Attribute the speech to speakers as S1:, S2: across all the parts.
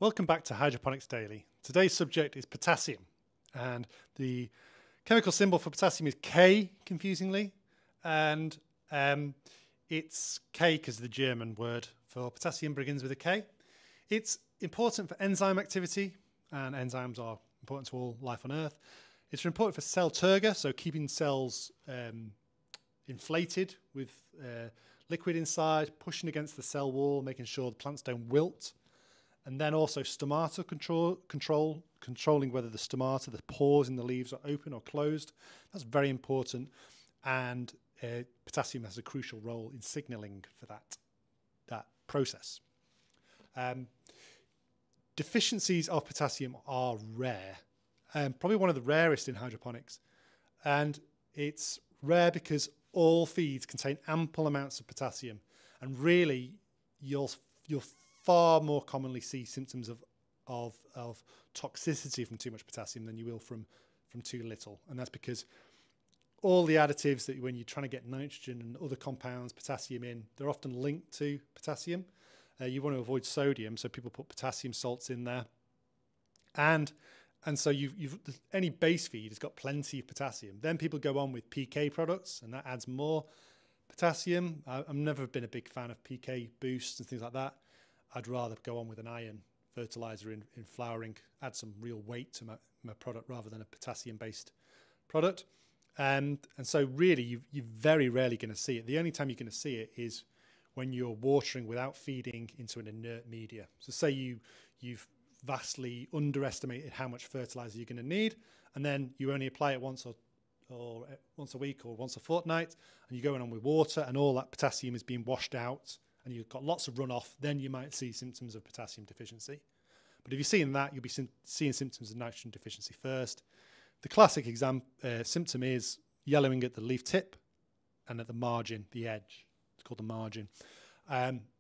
S1: Welcome back to Hydroponics Daily. Today's subject is potassium, and the chemical symbol for potassium is K, confusingly, and it's K because the German word for potassium begins with a K. It's important for enzyme activity, and enzymes are important to all life on Earth. It's important for cell turgor, so keeping cells inflated with liquid inside, pushing against the cell wall, making sure the plants don't wilt. And then also stomata controlling whether the stomata, the pores in the leaves, are open or closed. That's very important. And potassium has a crucial role in signaling for that process. Deficiencies of potassium are rare, probably one of the rarest in hydroponics. And it's rare because all feeds contain ample amounts of potassium. And really, you'll far more commonly see symptoms of toxicity from too much potassium than you will from too little. And that's because all the additives that when you're trying to get nitrogen and other compounds, potassium in, they're often linked to potassium. You want to avoid sodium, so people put potassium salts in there. And so any base feed has got plenty of potassium. Then people go on with PK products, and that adds more potassium. I've never been a big fan of PK boosts and things like that. I'd rather go on with an iron fertilizer in flowering, add some real weight to my product rather than a potassium-based product. And so really, you're very rarely going to see it. The only time you're going to see it is when you're watering without feeding into an inert media. So say you've vastly underestimated how much fertilizer you're going to need, and then you only apply it once a week or once a fortnight, and you're going on with water, and all that potassium is being washed out, and you've got lots of runoff, then you might see symptoms of potassium deficiency. But if you're seeing that, you'll be seeing symptoms of nitrogen deficiency first. The classic symptom is yellowing at the leaf tip and at the margin, the edge. It's called the margin.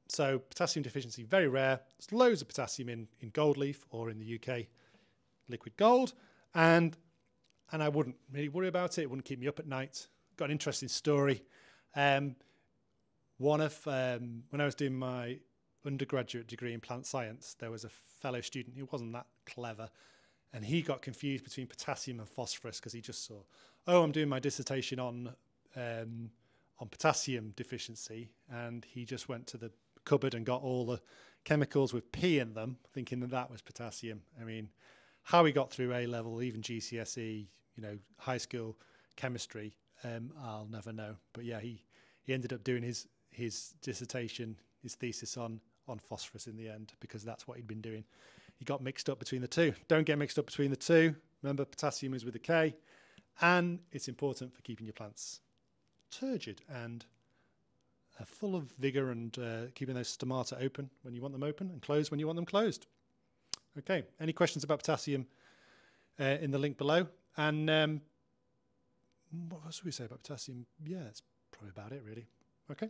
S1: So potassium deficiency, very rare. There's loads of potassium in gold leaf, or in the UK, liquid gold. And I wouldn't really worry about it. It wouldn't keep me up at night. Got an interesting story. When I was doing my undergraduate degree in plant science, there was a fellow student who wasn't that clever, and he got confused between potassium and phosphorus because he just saw, oh, I'm doing my dissertation on potassium deficiency, and he just went to the cupboard and got all the chemicals with P in them, thinking that was potassium. I mean, how he got through A level, even GCSE, high school chemistry, I'll never know. But yeah, he ended up doing his dissertation, his thesis on phosphorus in the end, because that's what he'd been doing. He got mixed up between the two. Don't get mixed up between the two. Remember, potassium is with a K, and it's important for keeping your plants turgid and full of vigor, and keeping those stomata open when you want them open and closed when you want them closed. Okay, any questions about potassium in the link below? And what else do we say about potassium? Yeah, that's probably about it, really. Okay.